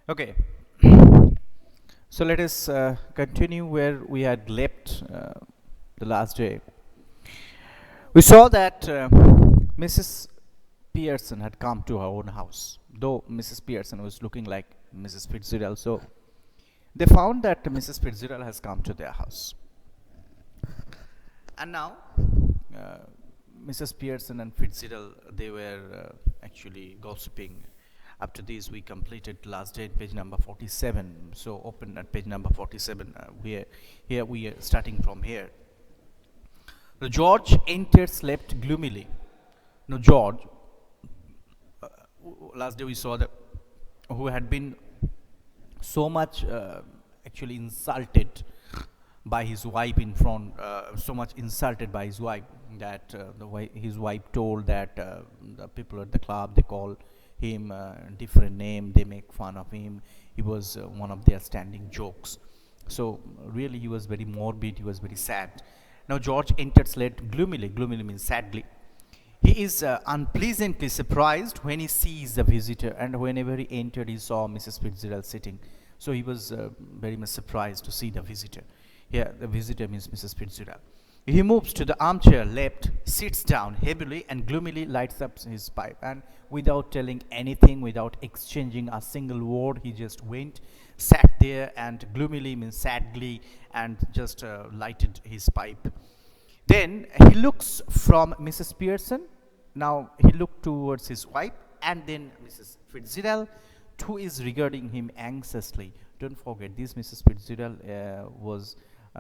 Okay, so let us continue where we had left the last day. We saw that Mrs. Pearson had come to her own house, though Mrs. Pearson was looking like Mrs. Fitzgerald. So they found that Mrs. Fitzgerald has come to their house, and now uh, Mrs. Pearson and Fitzgerald they were actually gossiping. After this, we completed last day at page number 47. So open at page number 47. Here we are starting from here. Now George entered, slept gloomily. Now George, last day we saw that who had been so much actually insulted by his wife in front, so much insulted by his wife that his wife told that the people at the club they call him different name, they make fun of him. He was one of their standing jokes. So really he was very morbid, he was very sad. Now George entered slate gloomily. Gloomily means sadly. He is unpleasantly surprised when he sees the visitor, and whenever he entered, he saw Mrs. Fitzgerald sitting. So he was very much surprised to see the visitor. Here, the visitor means Mrs. Fitzgerald. He moves to the armchair left, sits down heavily, and gloomily lights up his pipe. And without telling anything, without exchanging a single word, he just went, sat there, and gloomily means sadly, and just lighted his pipe. Then he looks from Mrs. Pearson. Now he looked towards his wife and then Mrs. Fitzgerald, who is regarding him anxiously. Don't forget, this Mrs. Fitzgerald was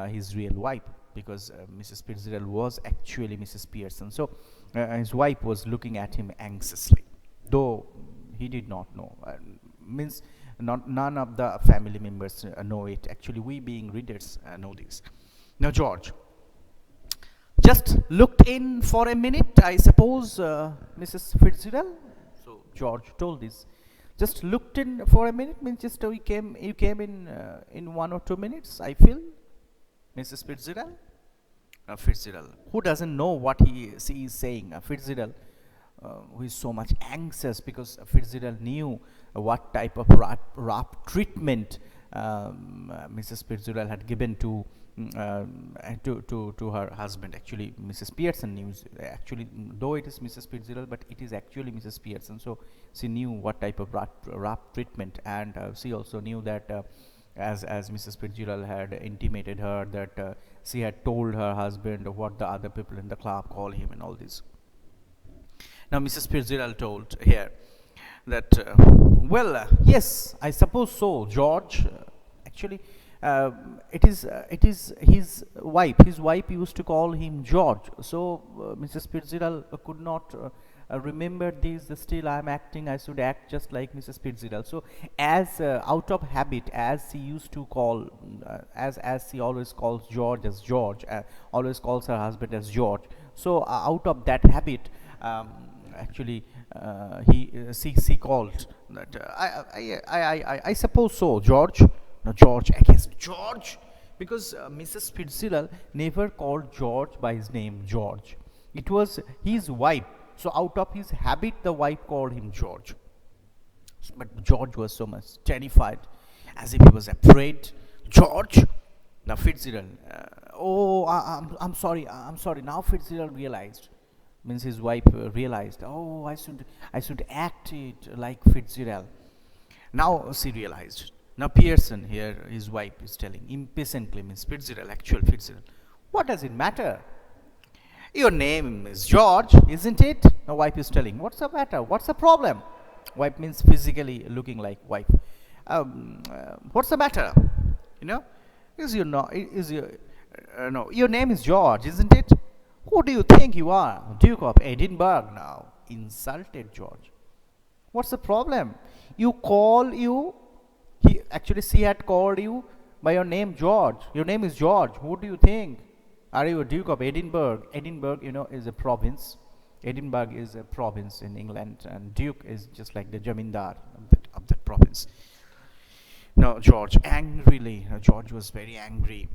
his real wife, because Mrs. Fitzgerald was actually Mrs. Pearson. So his wife was looking at him anxiously, though he did not know. Means none of the family members know it. Actually, we being readers know this. Now George just looked in for a minute, I suppose, Mrs. Fitzgerald. So George told this. Just looked in for a minute means just you came in 1 or 2 minutes, I feel. Mrs. Fitzgerald. Fitzgerald, who doesn't know what she is saying. Fitzgerald, who is so much anxious because Fitzgerald knew what type of rough treatment Mrs. Fitzgerald had given to her husband. Actually, Mrs. Pearson knew. Actually, though it is Mrs. Fitzgerald, but it is actually Mrs. Pearson. So she knew what type of rough treatment, and she also knew that. As Mrs. Fitzgerald had intimated her that she had told her husband what the other people in the club call him and all this. Now Mrs. Fitzgerald told here that, yes, I suppose so, George. Actually, it is his wife. His wife used to call him George. So Mrs. Fitzgerald could not remember this. Still, I am acting. I should act just like Mrs. Fitzgerald. So, as out of habit, as she used to call, as she always calls George as George, always calls her husband as George. So, out of that habit, actually, she called that. I suppose so, George. No, George against George, because Mrs. Fitzgerald never called George by his name George. It was his wife. So out of his habit, the wife called him George. But George was so much terrified, as if he was afraid. George, now Fitzgerald. I'm sorry. I'm sorry. Now Fitzgerald realized, means his wife realized. Oh, I should act it like Fitzgerald. Now she realized. Now Pearson here, his wife is telling impatiently, means Fitzgerald, actual Fitzgerald. What does it matter? Your name is George, isn't it? The wife is telling. What's the matter? What's the problem? Wife means physically looking like wife. What's the matter? You know, your name is George, isn't it? Who do you think you are? Duke of Edinburgh now. Insulted George. What's the problem? She had called you by your name George. Your name is George. Who do you think? Are you a Duke of Edinburgh? Edinburgh, is a province. Edinburgh is a province in England, and Duke is just like the Jamindar of that province. Now, George, angrily, George was very angry.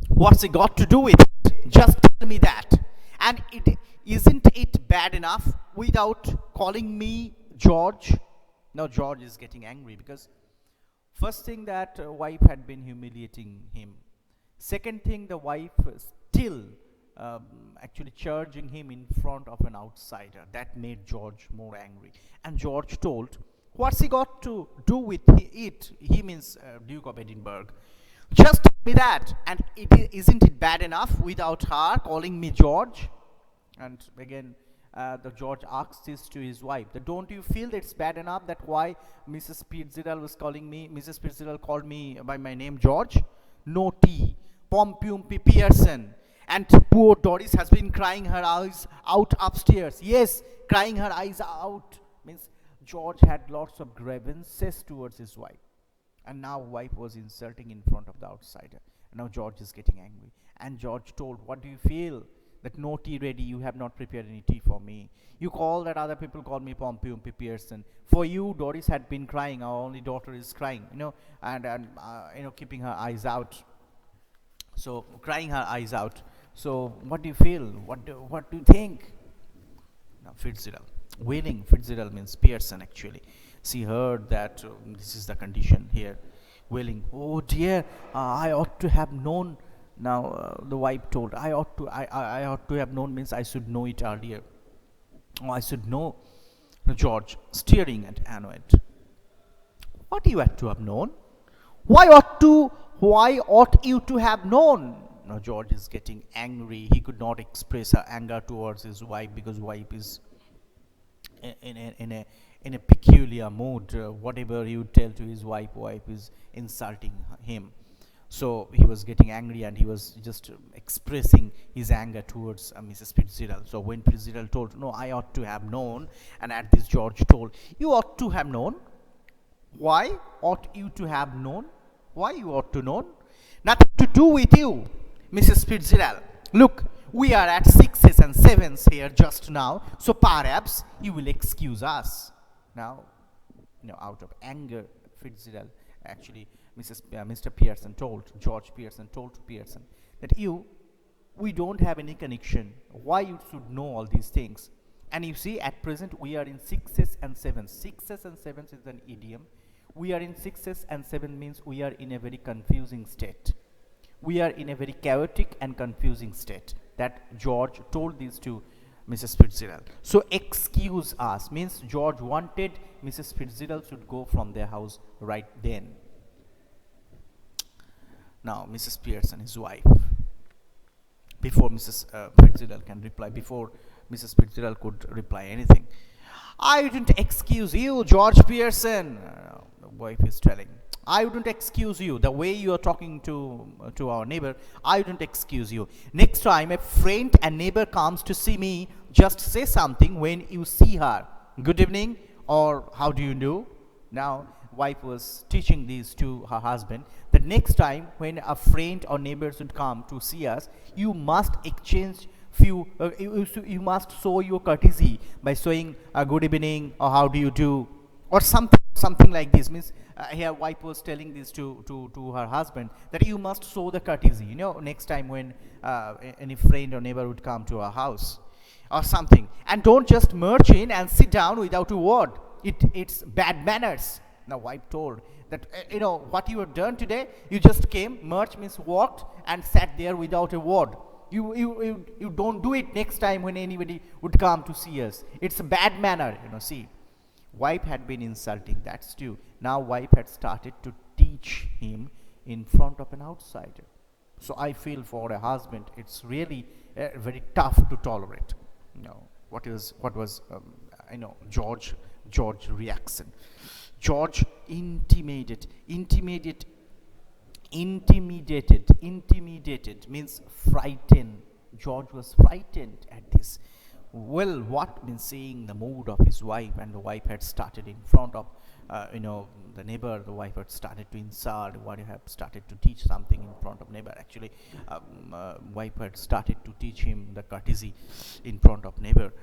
What's it got to do with it? Just tell me that. And isn't it bad enough without calling me George? Now George is getting angry because first thing that wife had been humiliating him. Second thing, the wife still actually charging him in front of an outsider. That made George more angry. And George told, "What's he got to do with it?" He means Duke of Edinburgh. "Just tell me that. And isn't it bad enough without her calling me George?" And again, the George asks this to his wife. That, "Don't you feel that it's bad enough that why Mrs. Fitzgerald called me by my name George? No tea, Pompium Pearson." And poor Doris has been crying her eyes out upstairs. Yes, crying her eyes out. Means George had lots of grievances towards his wife. And now wife was insulting in front of the outsider. And now George is getting angry. And George told, "What do you feel? That no tea ready, you have not prepared any tea for me. You call that other people call me Pompium Pearson. For you, Doris had been crying. Our only daughter is crying, and keeping her eyes out. So crying her eyes out. So what do you feel? What do you think?" Now Fitzgerald, wailing. Fitzgerald means Pearson actually. She heard that this is the condition here. Wailing, "Oh dear, I ought to have known." Now the wife told, I ought to have known means I should know it earlier. Oh, I should know. George, staring at annoyed. "What you had to have known? Why ought you to have known?" Now George is getting angry. He could not express her anger towards his wife because wife is in a peculiar mood. Whatever he would tell to his wife is insulting him. So he was getting angry and he was just expressing his anger towards Mrs. Fitzgerald. So when Fitzgerald told, "No, I ought to have known," and at this George told, "You ought to have known. Why ought you to have known? Why you ought to know? Nothing to do with you, Mrs. Fitzgerald. Look, we are at 6s and 7s here just now, so perhaps you will excuse us." Now, out of anger, Fitzgerald actually Mr. Pearson told, George Pearson told to Pearson that we don't have any connection. Why you should know all these things? And you see, at present we are in 6s and 7s. 6s and 7s is an idiom. We are in 6s and 7 means we are in a very confusing state. We are in a very chaotic and confusing state. That George told this to Mrs. Fitzgerald. So excuse us means George wanted Mrs. Fitzgerald should go from their house right then. Now Mrs. Pearson, his wife, before Mrs. Fitzgerald can reply, before Mrs. Fitzgerald could reply anything, "I wouldn't excuse you, George Pearson." The wife is telling, "I wouldn't excuse you. The way you are talking to our neighbor, I wouldn't excuse you. Next time a friend and neighbor comes to see me, just say something when you see her. Good evening, or how do you do?" Now wife was teaching these to her husband, that next time when a friend or neighbors would come to see us, you must exchange you must show your courtesy by saying good evening or how do you do, or something like this. Means here wife was telling this to her husband, that you must show the courtesy, next time when any friend or neighbor would come to our house or something, and don't just march in and sit down without a word. It's bad manners. Now wife told that what you have done today, you just came, march means walked, and sat there without a word. You don't do it next time when anybody would come to see us. It's a bad manner. See, wife had been insulting, that's true. Now wife had started to teach him in front of an outsider. So I feel for a husband, it's really very tough to tolerate. What was George reaction. George intimidated means frightened. George was frightened at this. Well, what means seeing the mood of his wife, and the wife had started in front of the neighbor. The wife had started to insult. Wife had started to teach something in front of neighbor. Actually, wife had started to teach him the courtesy in front of neighbor.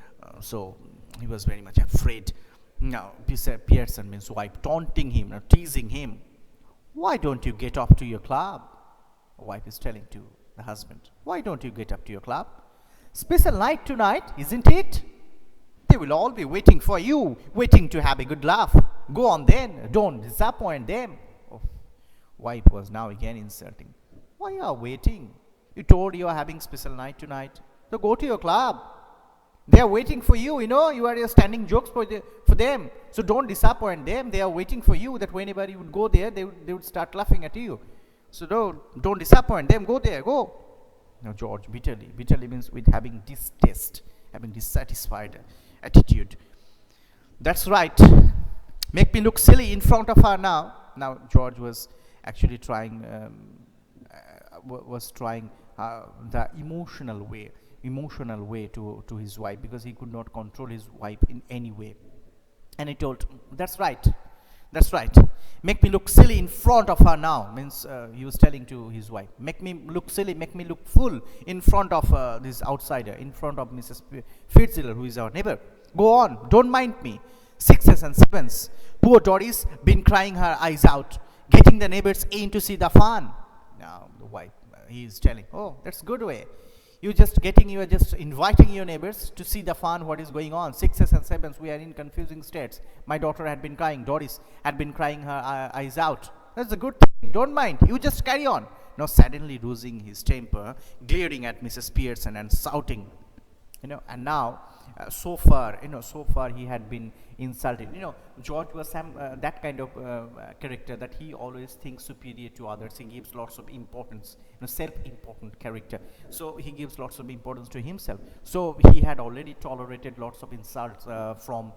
So he was very much afraid. Now Pearson means wife, taunting him, teasing him. "Why don't you get off to your club?" Wife is telling to the husband, "Why don't you get up to your club? Special night tonight, isn't it? They will all be waiting for you, waiting to have a good laugh. Go on then. Don't disappoint them. Oh, wife was now again insulting. Why are you waiting? You told you are having special night tonight. So go to your club. They are waiting for you, you know. You are just standing jokes for them. So don't disappoint them. They are waiting for you, that whenever you would go there, they would start laughing at you. So don't disappoint them. Go there, go. Now George bitterly means with having distaste, having dissatisfied attitude. That's right. Make me look silly in front of her now. Now George was actually trying, the emotional way to his wife, because he could not control his wife in any way. And he told, that's right. Make me look silly in front of her now. Means he was telling to his wife, make me look silly, make me look fool in front of this outsider, in front of Mrs. Fitzgerald, who is our neighbor. Go on, don't mind me. Sixes and sevens. Poor Doris been crying her eyes out, getting the neighbors in to see the fun. Now the wife, he is telling, oh, that's good way. You are just inviting your neighbors to see the fun, what is going on. Sixes and sevens, we are in confusing states. My daughter had been crying, Doris had been crying her eyes out. That's a good thing, don't mind, you just carry on. Now suddenly losing his temper, glaring at Mrs. Pearson and shouting, and now so far he had been insulted. George was that kind of character, that he always thinks superior to others. He gives lots of importance, self-important character. So he gives lots of importance to himself. So he had already tolerated lots of insults from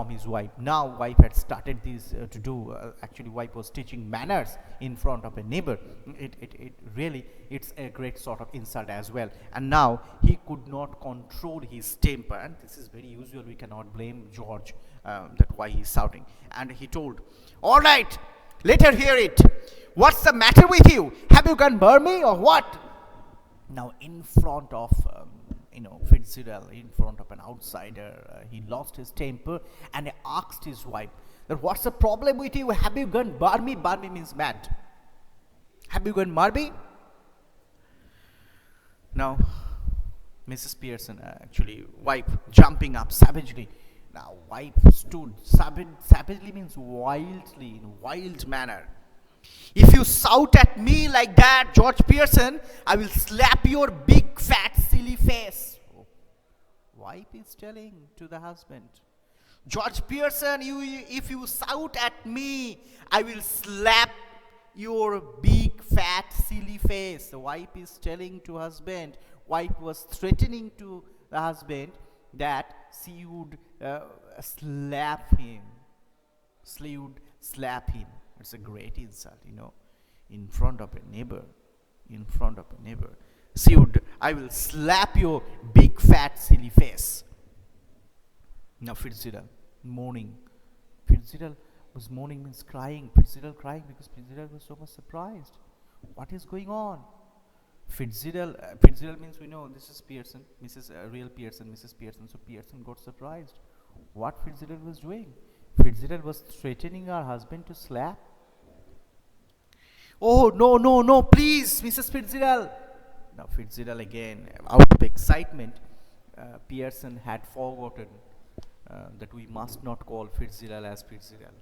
his wife. Now wife had started this to do. Actually, wife was teaching manners in front of a neighbor. It's a great sort of insult as well. And now he could not control his temper, and this is very usual. We cannot blame George that why he's shouting. And he told, all right, let her hear it. What's the matter with you? Have you gone Burmy or what? Now in front of Fitzgerald, in front of an outsider, he lost his temper and asked his wife that, what's the problem with you? Have you gone Burmy? Burmy means mad. Have you gone Burmy? Now Mrs. Pearson, actually wife, jumping up savagely. Now wife stood savagely means wildly, in wild manner. If you shout at me like that, George Pearson, I will slap your big fat silly face. Oh, wife is telling to the husband, George Pearson, if you shout at me, I will slap your big fat silly face. The wife is telling to husband. Wife was threatening to the husband that she would slap him. She would slap him. It's a great insult, in front of a neighbor. I will slap your big fat silly face. Now Fitzgerald mourning. Fitzgerald was mourning means crying. Fitzgerald crying because Fitzgerald was so much surprised. What is going on? Fitzgerald means, we know this is Pearson, Mrs. Real Pearson, Mrs. Pearson. So Pearson got surprised. What Fitzgerald was doing? Fitzgerald was threatening her husband to slap. Oh, no, please, Mrs. Fitzgerald. Now Fitzgerald again, out of excitement, Pearson had forgotten that we must not call Fitzgerald as Fitzgerald.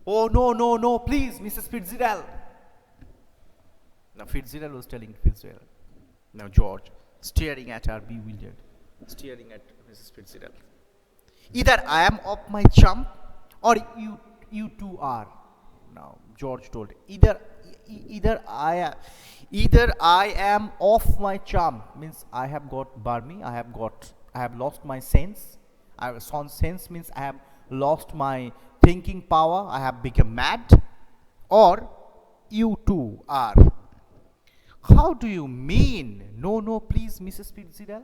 Oh, no, please, Mrs. Fitzgerald. Now Fitzgerald was telling Fitzgerald. Now George, staring at her bewildered, staring at Mrs. Fitzgerald. Either I am off my chump, or you two are. Now George told, either I am off my chump, means I have got Burmy, I have lost my sense. Sense means I have lost my thinking power, I have become mad, or you two are. How do you mean? No, please, Mrs. Fitzgerald.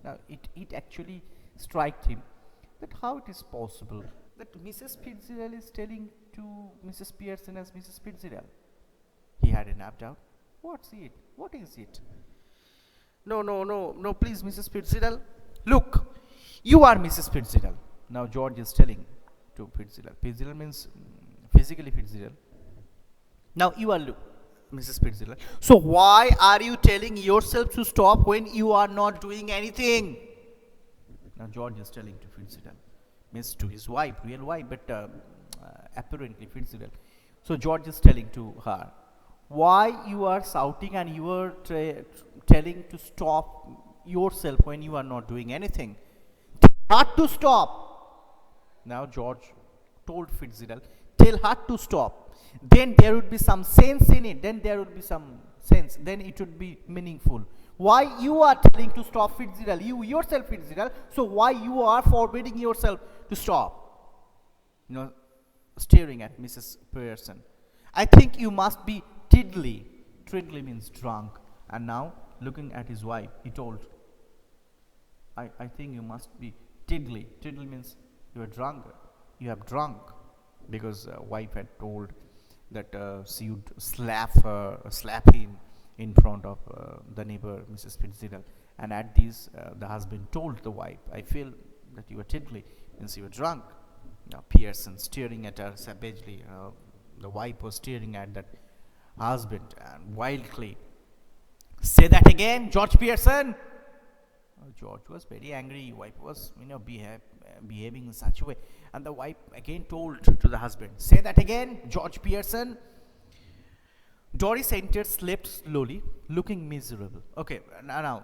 Now it actually struck him that how it is possible that Mrs. Fitzgerald is telling to Mrs. Pearson as Mrs. Fitzgerald. He had a napped out. What's it? What is it? No, please, Mrs. Fitzgerald. Look, you are Mrs. Fitzgerald. Now George is telling to Fitzgerald. Fitzgerald means physically Fitzgerald. Now you are Mrs. Fitzgerald. So why are you telling yourself to stop when you are not doing anything? Now George is telling to Fitzgerald, means to his wife, real wife, but apparently Fitzgerald. So George is telling to her, why you are shouting and you are telling to stop yourself when you are not doing anything? Hard to stop. Now George told Fitzgerald, tell her to stop. Then there would be some sense in it. Then there would be some sense. Then it would be meaningful. Why you are telling to stop Fitzgerald? You yourself Fitzgerald. So why you are forbidding yourself to stop? Staring at Mrs. Pearson. I think you must be tiddly. Tiddly means drunk. And now looking at his wife, he told, I think you must be tiddly. Tiddly means you are drunk. You have drunk. Because wife had told that she would slap him in front of the neighbor, Mrs. Fitzgerald. And at this, the husband told the wife, I feel that you are tiddly, means you are drunk. Now Pearson staring at her savagely. The wife was staring at that husband and wildly. Say that again, George Pearson. George was very angry. Wife was, behaving in such a way. And the wife again told to the husband, say that again, George Pearson. Doris entered, slept slowly, looking miserable. Okay, now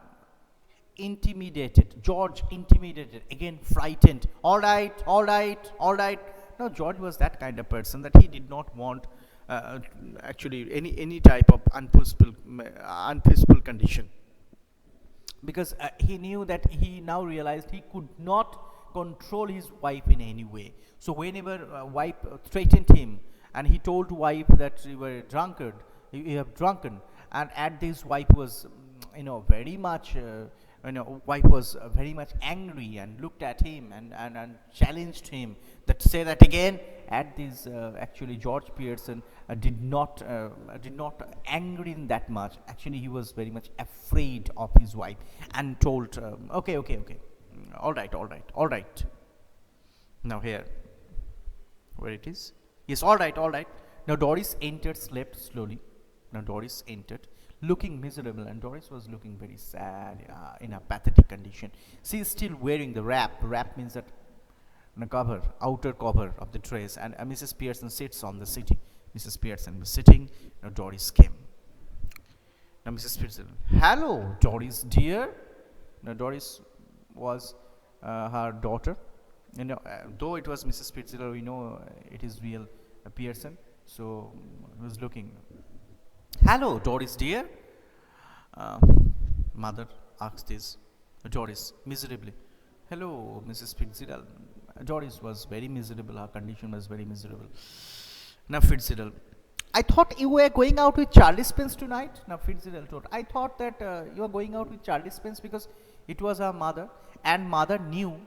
intimidated. George intimidated, again frightened. All right. Now George was that kind of person that he did not want actually any type of unpeaceful condition. Because he knew that he now realized he could not control his wife in any way. So whenever wife threatened him and he told wife that you were drunkard, you have drunken, and at this wife was very much wife was very much angry and looked at him and challenged him that say that again. At this actually George Pearson did not angry in that much. Actually he was very much afraid of his wife and told okay, all right. Now here where it is, yes, all right. Now Doris entered, slept slowly. Now Doris entered, looking miserable, and Doris was looking very sad, in a pathetic condition. She is still wearing the wrap. Wrap means that outer cover of the dress, and Mrs. Pearson sits on the seat. Mrs. Pearson was sitting. Now Doris came. Now Mrs. Pearson, hello, Doris dear. Now Doris was her daughter. Though it was Mrs. Fitzgerald, we know it is real Pearson. So he was looking. Hello, Doris dear. Mother asked this. Doris miserably. Hello, Mrs. Fitzgerald. Doris was very miserable. Her condition was very miserable. Now Fitzgerald, I thought you were going out with Charlie Spence tonight. Now Fitzgerald told, I thought that you were going out with Charlie Spence because it was her mother, and mother knew,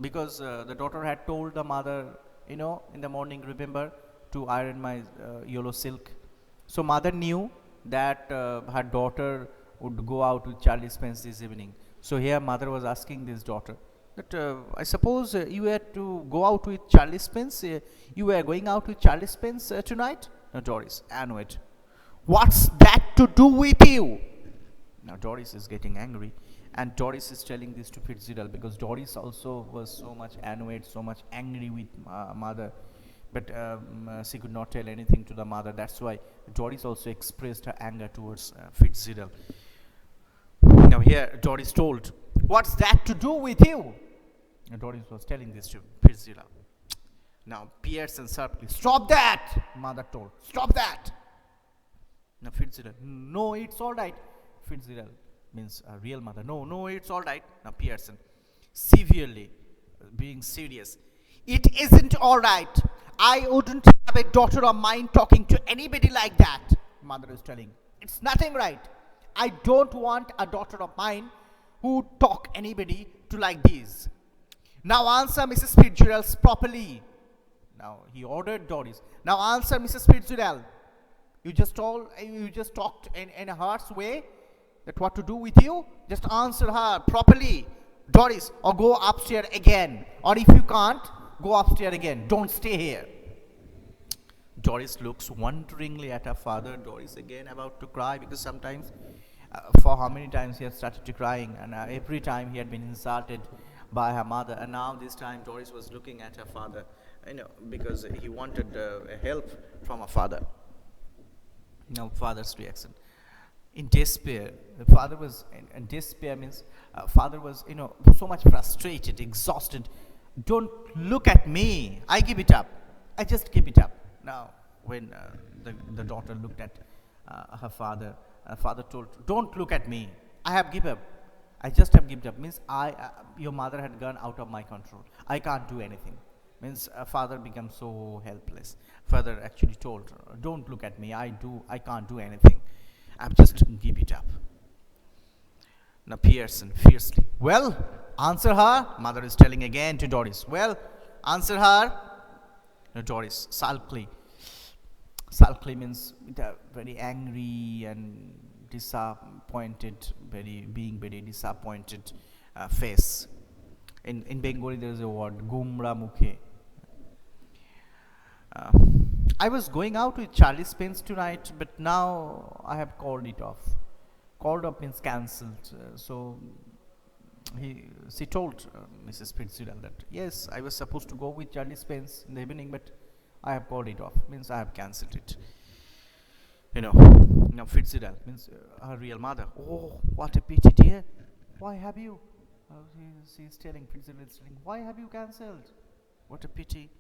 because the daughter had told the mother, in the morning, remember to iron my yellow silk. So mother knew that her daughter would go out with Charlie Spence this evening. So here mother was asking this daughter that I suppose you were to go out with Charlie Spence. You were going out with Charlie Spence tonight? Now Doris, annoyed. What's that to do with you? Now Doris is getting angry, and Doris is telling this to Fitzgerald because Doris also was so much annoyed, so much angry with mother. But she could not tell anything to the mother. That's why Doris also expressed her anger towards Fitzgerald. Now here Doris told, what's that to do with you? And Doris was telling this to Fitzgerald. Now Pearson sharply, stop that! Mother told, stop that! Now Fitzgerald, no, it's all right. Fitzgerald means a real mother. No, it's all right. Now Pearson, severely, being serious, it isn't all right. I wouldn't have a daughter of mine talking to anybody like that. Mother is telling, it's nothing right. I don't want a daughter of mine who talk anybody to like this. Now answer Mrs. Fitzgerald properly. Now he ordered Doris. Now answer Mrs. Fitzgerald. You just talked in a harsh way. That what to do with you? Just answer her properly, Doris, or go upstairs again. Or if you can't, go upstairs again. Don't stay here. Doris looks wonderingly at her father. Doris again about to cry, because sometimes, for how many times he had started to crying, and every time he had been insulted by her mother, and now this time Doris was looking at her father, because he wanted help from her father. Now, father's reaction. In despair, the father was, in despair means, father was, so much frustrated, exhausted. Don't look at me. I give it up. I just give it up. Now, when the daughter looked at her father, father told, don't look at me. I have given up. I just have given up. Means your mother had gone out of my control. I can't do anything. Means father became so helpless. Father actually told her, don't look at me. I can't do anything. I've just give it up. Now Pearson fiercely, well, answer her. Mother is telling again to Doris, well, answer her. Now Doris sulkily means very angry and disappointed, being very disappointed face. In Bengali there is a word, gumra mukhe. I was going out with Charlie Spence tonight, but now I have called it off. Called off means cancelled. So she told Mrs. Fitzgerald that yes, I was supposed to go with Charlie Spence in the evening, but I have called it off. Means I have cancelled it. Now Fitzgerald means her real mother. Oh, what a pity, dear. Why have you? She's telling Fitzgerald, why have you cancelled? What a pity.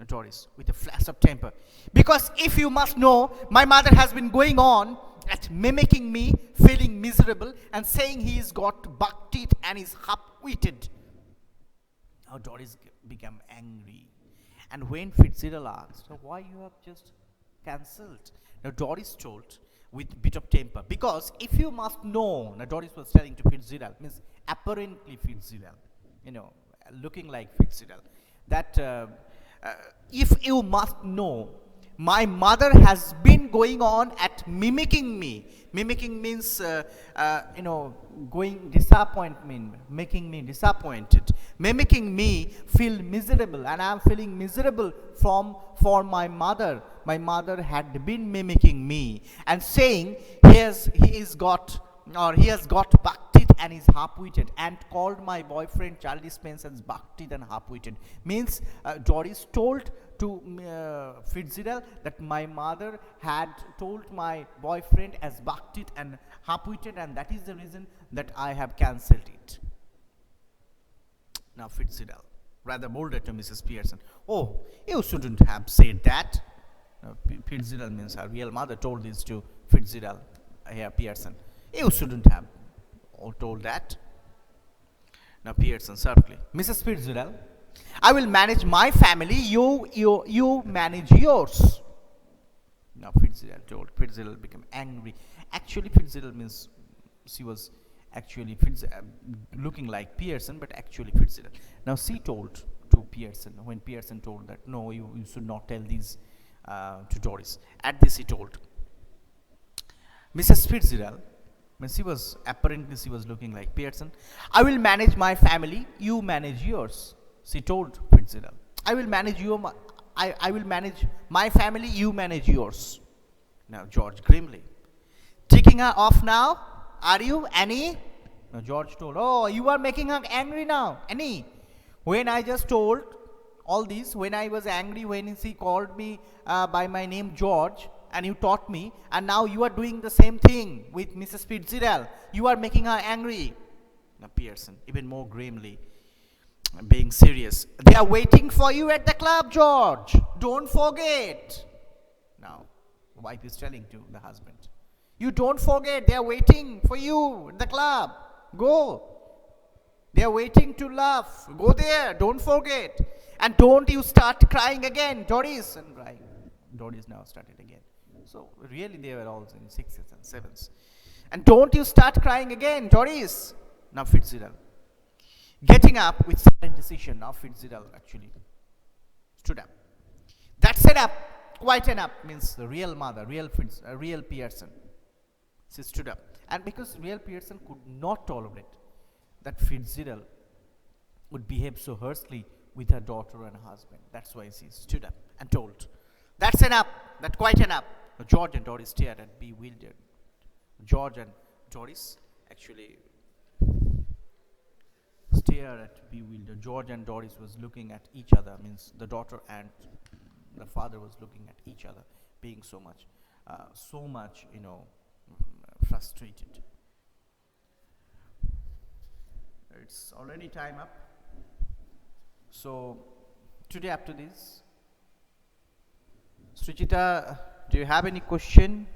Doris with a flash of temper, because if you must know, my mother has been going on at mimicking me, feeling miserable, and saying he's got buck teeth and is half-witted. Now Doris became angry, and when Fitzgerald asked her why you have just cancelled, now Doris told with bit of temper, because if you must know, now Doris was telling to Fitzgerald, means apparently Fitzgerald, looking like Fitzgerald, that if you must know, my mother has been going on at mimicking me. Mimicking means, making me disappointed. Mimicking me feel miserable, and I am feeling miserable for my mother. My mother had been mimicking me and saying he has got buck teeth and is half-witted, and called my boyfriend Charlie Spence as buck teeth and half-witted. Means Doris told to Fitzgerald that my mother had told my boyfriend as buck teeth and half-witted, and that is the reason that I have cancelled it. Now Fitzgerald rather bolded to Mrs. Pearson. Oh, you shouldn't have said that. Fitzgerald means her real mother told this to Fitzgerald, Pearson. You shouldn't have told that. Now Pearson sharply, Mrs. Fitzgerald, I will manage my family. You manage yours. Now Fitzgerald told. Fitzgerald became angry. Actually, Fitzgerald means she was actually looking like Pearson, but actually Fitzgerald. Now she told to Pearson, when Pearson told that no, you should not tell these to Doris. At this he told Mrs. Fitzgerald, when she was looking like Pearson, I will manage my family, you manage yours. She told Fitzgerald, I will manage my family, you manage yours. Now George grimly, ticking her off now, are you, Annie? Now George told, oh, you are making her angry now, Annie. When I just told all this, when I was angry, when she called me by my name George, and you taught me, and now you are doing the same thing with Mrs. Fitzgerald. You are making her angry. Now Pearson, even more grimly, being serious, they are waiting for you at the club, George. Don't forget. Now, the wife is telling to the husband, you don't forget, they are waiting for you at the club. Go. They are waiting to laugh. Go there. Don't forget. And don't you start crying again, Doris. And crying. Doris now started again. So really they were all in 6s and 7s. And don't you start crying again, Doris. Now Fitzgerald, getting up with sudden decision. Now Fitzgerald actually stood up. That's it up. Quite enough means the real mother, real Pearson. She stood up. And because real Pearson could not tolerate that Fitzgerald would behave so harshly with her daughter and husband. That's why she stood up and told, that's enough. That's quite enough. George and Doris stared at bewildered. George and Doris actually stare at bewildered. George and Doris was looking at each other. Means the daughter and the father was looking at each other, being so much, frustrated. It's already time up. So today after this, Srichita, do you have any question?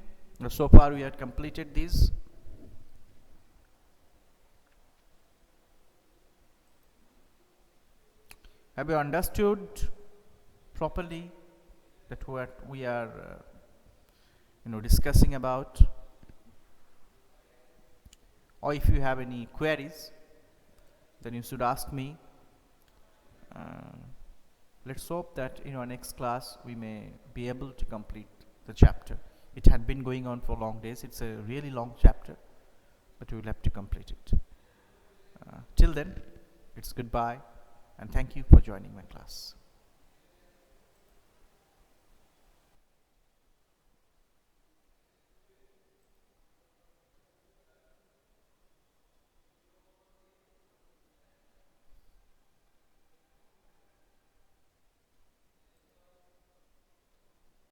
So far we have completed this. Have you understood properly that what we are discussing about? Or if you have any queries, then you should ask me. Let's hope that in our next class we may be able to complete the chapter. It had been going on for long days. It's a really long chapter, but we will have to complete it. Till then, it's goodbye and thank you for joining my class.